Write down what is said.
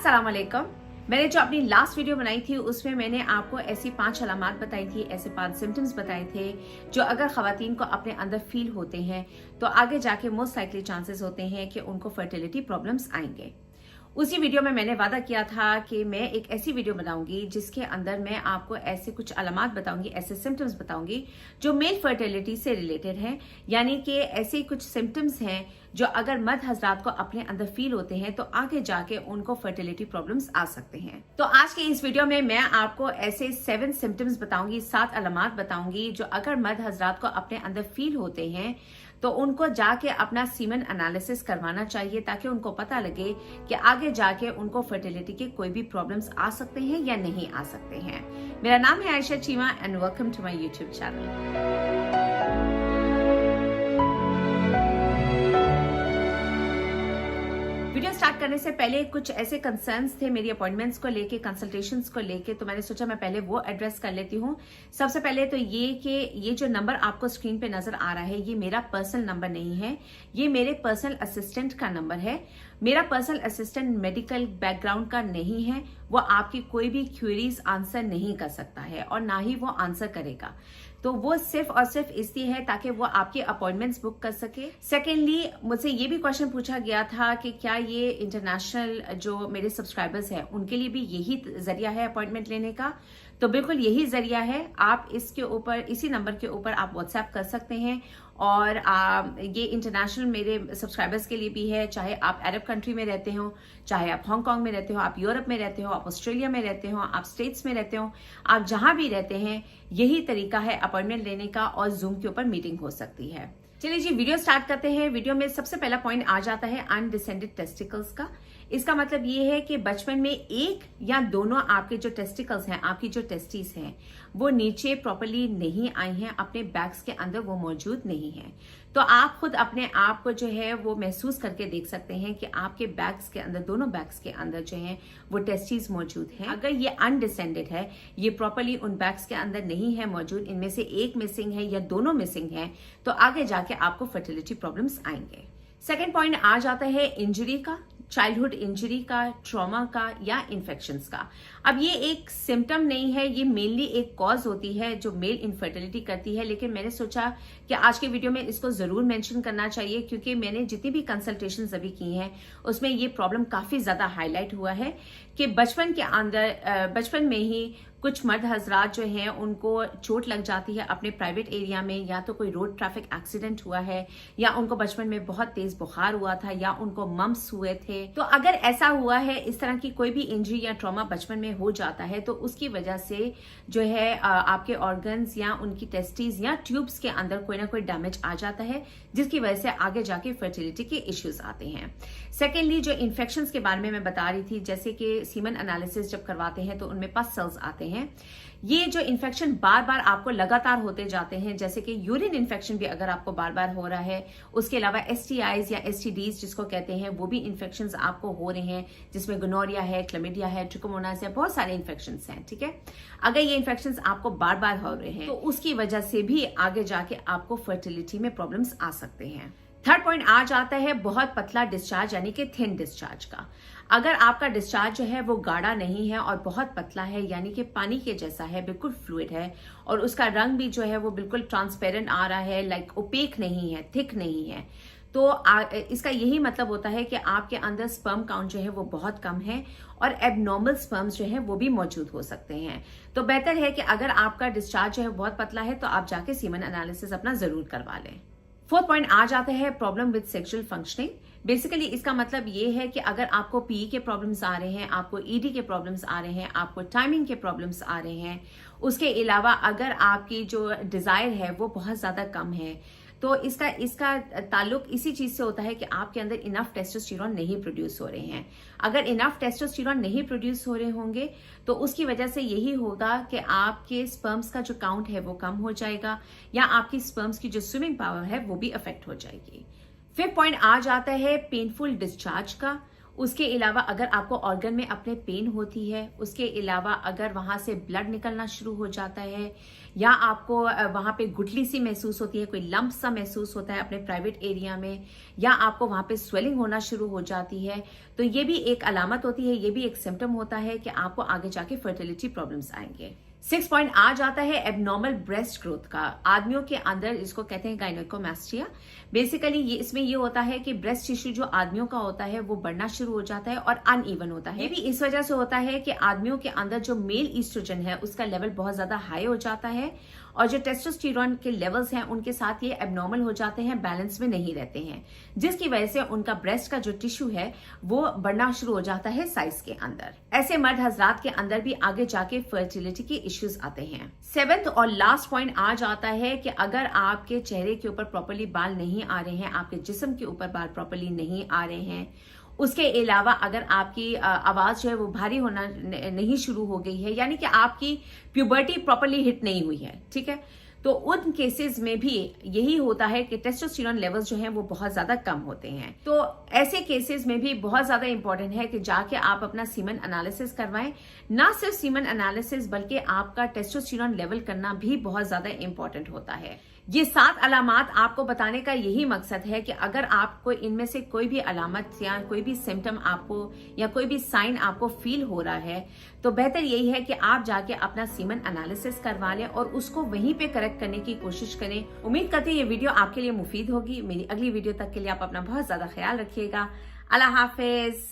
अस्सलाम वालेकुम। मैंने जो अपनी लास्ट वीडियो बनाई थी उसमें मैंने आपको ऐसी 5 अलामात बताई थी, ऐसे 5 सिम्टम्स बताए थे जो अगर खवातीन को अपने अंदर फील होते हैं तो आगे जाके मोस्ट लाइकली चांसेस होते हैं कि उनको फर्टिलिटी प्रॉब्लम्स आएंगे। उसी वीडियो में मैंने वादा किया था कि मैं एक ऐसी वीडियो बनाऊंगी जिसके अंदर मैं आपको ऐसे कुछ अलामात बताऊंगी, ऐसे सिम्टम्स बताऊंगी जो मेल फर्टिलिटी से रिलेटेड हैं, यानी कि ऐसे कुछ सिम्टम्स हैं जो अगर मर्द हजरात को अपने अंदर फील होते हैं तो आगे जाके उनको फर्टिलिटी प्रॉब्लम्स आ सकते हैं। तो आज के इस वीडियो में मैं आपको ऐसे 7 सिम्टम्स बताऊंगी, 7 अलामात बताऊंगी जो अगर मर्द हजरात को अपने अंदर फील होते हैं तो उनको जाके अपना सीमन एनालिसिस करवाना चाहिए ताकि उनको पता लगे कि आगे जाके उनको फर्टिलिटी के कोई भी प्रॉब्लम्स आ सकते हैं या नहीं आ सकते हैं। मेरा नाम है Ayesha Cheema and welcome to my YouTube channel. Video start करने से पहले कुछ ऐसे कंसर्न्स थे मेरी अपॉइंटमेंट्स को लेके, कंसल्टेशंस को लेके, तो मैंने सोचा मैं पहले वो एड्रेस कर लेती हूँ। सबसे पहले तो ये कि ये जो नंबर आपको स्क्रीन पे नजर आ रहा है ये मेरा पर्सनल नंबर नहीं है, ये मेरे पर्सनल असिस्टेंट का नंबर है। मेरा पर्सनल असिस्टेंट मेडिकल बैकग्राउंड का नहीं है, वो आपकी कोई भी क्वेरीज आंसर नहीं कर सकता है और ना ही वो आंसर करेगा। तो वो सिर्फ और सिर्फ इसलिए है ताकि वो आपके अपॉइंटमेंट्स बुक कर सके। सेकेंडली, मुझसे ये भी क्वेश्चन पूछा गया था कि क्या ये इंटरनेशनल जो मेरे सब्सक्राइबर्स हैं उनके लिए भी यही जरिया है अपॉइंटमेंट लेने का। तो बिल्कुल यही जरिया है। आप इसके ऊपर, इसी नंबर के ऊपर आप व्हाट्सएप कर सकते हैं और ये इंटरनेशनल मेरे सब्सक्राइबर्स के लिए भी है, चाहे आप अरब कंट्री में रहते हो, चाहे आप हांगकांग में रहते हो, आप यूरोप में रहते हो, आप ऑस्ट्रेलिया में रहते हो, आप स्टेट्स में रहते हो, आप जहां भी रहते हैं यही तरीका है अपॉइंटमेंट लेने का और जूम के ऊपर मीटिंग हो सकती है। चलिए जी, वीडियो स्टार्ट करते हैं। वीडियो में सबसे पहला पॉइंट आ जाता है अनडिसेंडेड टेस्टिकल्स का। इसका मतलब ये है कि बचपन में एक या दोनों आपके जो टेस्टिकल्स हैं, आपकी जो टेस्टिस हैं, वो नीचे प्रॉपर्ली नहीं आई हैं, अपने बैग्स के अंदर वो मौजूद नहीं है। तो आप खुद अपने आप को जो है वो महसूस करके देख सकते हैं कि आपके बैग्स के अंदर, दोनों बैग्स के अंदर जो है वो टेस्टिस मौजूद हैं। अगर ये अनडिसेंडेड है, ये प्रॉपर्ली उन बैग्स के अंदर नहीं है मौजूद, इनमें से एक मिसिंग है या दोनों मिसिंग है, तो आगे जाके आपको फर्टिलिटी प्रॉब्लम्स आएंगे। सेकेंड पॉइंट आ जाता है इंजरी का, चाइल्डहुड इंजरी का, ट्रॉमा का या इन्फेक्शंस का। अब ये एक सिम्टम नहीं है, ये मेनली एक कॉज होती है जो मेल इनफर्टिलिटी करती है, लेकिन मैंने सोचा कि आज के वीडियो में इसको जरूर मेंशन करना चाहिए क्योंकि मैंने जितनी भी कंसल्टेशंस अभी की हैं उसमें ये प्रॉब्लम काफी ज्यादा हाईलाइट हुआ है कि बचपन के अंदर, बचपन में ही कुछ मर्द हजरात जो हैं उनको चोट लग जाती है अपने प्राइवेट एरिया में, या तो कोई रोड ट्रैफिक एक्सीडेंट हुआ है, या उनको बचपन में बहुत तेज बुखार हुआ था, या उनको मम्स हुए थे। तो अगर ऐसा हुआ है, इस तरह की कोई भी इंजरी या ट्रॉमा बचपन में हो जाता है तो उसकी वजह से जो है आपके ऑर्गन्स या उनकी टेस्टिस या ट्यूब्स के अंदर कोई ना कोई डैमेज आ जाता है जिसकी वजह से आगे जाके फर्टिलिटी के इश्यूज आते हैं। सेकेंडली, जो इन्फेक्शंस के बारे में मैं बता रही थी, जैसे कि सीमन एनालिसिस जब करवाते हैं तो उनमें पस सेल्स आते हैं। ये जो इन्फेक्शन बार बार आपको लगातार होते जाते हैं, जैसे कि यूरिन इन्फेक्शन भी अगर आपको बार बार हो रहा है, उसके अलावा एसटीआईज या एसटीडीज जिसको कहते हैं वो भी इन्फेक्शंस आपको हो रहे हैं, जिसमें गोनोरिया है, क्लमिडिया है, ट्रिकोमोनास है, बहुत सारे इन्फेक्शंस हैं। ठीक है, अगर ये इन्फेक्शंस आपको बार बार हो रहे हैं तो उसकी वजह से भी आगे जाके आपको फर्टिलिटी में प्रॉब्लम्स आ सकते हैं। थर्ड पॉइंट आ जाता है बहुत पतला डिस्चार्ज यानी कि थिन डिस्चार्ज का। अगर आपका डिस्चार्ज जो है वो गाढ़ा नहीं है और बहुत पतला है, यानी कि पानी के जैसा है, बिल्कुल फ्लूइड है, और उसका रंग भी जो है वो बिल्कुल ट्रांसपेरेंट आ रहा है, लाइक ओपेक नहीं है, थिक नहीं है, तो इसका यही मतलब होता है कि आपके अंदर स्पर्म काउंट जो है वो बहुत कम है और एबनॉर्मल स्पर्म्स जो है वो भी मौजूद हो सकते हैं। तो बेहतर है कि अगर आपका डिस्चार्ज जो है बहुत पतला है तो आप जाके सीमन एनालिसिस अपना जरूर करवा लें। फोर्थ पॉइंट आ जाता है problem with sexual functioning. Basically इसका मतलब ये है कि अगर आपको पीई के प्रॉब्लम्स आ रहे हैं, आपको ईडी के प्रॉब्लम्स आ रहे हैं, आपको टाइमिंग के प्रॉब्लम्स आ रहे हैं, उसके अलावा अगर आपकी जो डिजायर है वो बहुत ज्यादा कम है, तो इसका ताल्लुक इसी चीज से होता है कि आपके अंदर इनफ टेस्टोस्टेरोन नहीं प्रोड्यूस हो रहे हैं। अगर इनफ टेस्टोस्टेरोन नहीं प्रोड्यूस हो रहे होंगे तो उसकी वजह से यही होगा कि आपके स्पर्म्स का जो काउंट है वो कम हो जाएगा, या आपकी स्पर्म्स की जो स्विमिंग पावर है वो भी अफेक्ट हो जाएगी। फिफ्थ पॉइंट आ जाता है पेनफुल डिस्चार्ज का। उसके अलावा अगर आपको ऑर्गन में अपने पेन होती है, उसके अलावा अगर वहां से ब्लड निकलना शुरू हो जाता है, या आपको वहां पे गुठली सी महसूस होती है, कोई लंप सा महसूस होता है अपने प्राइवेट एरिया में, या आपको वहां पे स्वेलिंग होना शुरू हो जाती है, तो ये भी एक अलामत होती है, ये भी एक सिम्टम होता है कि आपको आगे जाके फर्टिलिटी प्रॉब्लम्स आएंगे। 6 पॉइंट आ जाता है एबनॉर्मल ब्रेस्ट ग्रोथ का। आदमियों के अंदर इसको कहते हैं गायनेकोमास्टिया। बेसिकली ये इसमें ये होता है कि ब्रेस्ट टिश्यू जो आदमियों का होता है वो बढ़ना शुरू हो जाता है और अनइवन होता है। ये भी इस वजह से होता है कि आदमियों के अंदर जो मेल ईस्ट्रोजन है उसका लेवल बहुत ज्यादा हाई हो जाता है, और जो टेस्टोस्टेरोन के लेवल्स हैं उनके साथ ये एबनॉर्मल हो जाते हैं, बैलेंस में नहीं रहते हैं, जिसकी वजह से उनका ब्रेस्ट का जो टिश्यू है वो बढ़ना शुरू हो जाता है साइज के अंदर। ऐसे मर्द हजरात के अंदर भी आगे जाके फर्टिलिटी के इश्यूज आते हैं। 7th और लास्ट पॉइंट आ जाता है कि अगर आपके चेहरे के ऊपर प्रॉपर्ली बाल नहीं आ रहे हैं, आपके जिस्म के ऊपर बाल प्रॉपर्ली नहीं आ रहे हैं, उसके अलावा अगर आपकी आवाज जो है वो भारी होना नहीं शुरू हो गई है, यानी कि आपकी प्यूबर्टी प्रॉपर्ली हिट नहीं हुई है, ठीक है, तो उन केसेस में भी यही होता है कि टेस्टोस्टेरोन लेवल्स जो हैं वो बहुत ज्यादा कम होते हैं। तो ऐसे केसेस में भी बहुत ज्यादा इंपॉर्टेंट है कि जाके आप अपना सीमन एनालिसिस करवाएं। ना सिर्फ सीमन एनालिसिस बल्कि आपका टेस्टोस्टेरोन लेवल करना भी बहुत ज्यादा इंपॉर्टेंट होता है। ये 7 अलामत आपको बताने का यही मकसद है कि अगर आपको इनमें से कोई भी अलामत या कोई भी सिम्टम आपको या कोई भी साइन आपको फील हो रहा है, तो बेहतर यही है कि आप जाके अपना सीमन एनालिसिस करवा लें और उसको वहीं पे करेक्ट करने की कोशिश करें। उम्मीद करती हूँ ये वीडियो आपके लिए मुफीद होगी। मेरी अगली वीडियो तक के लिए आप अपना बहुत ज्यादा ख्याल रखिएगा। अल्लाह हाफिज।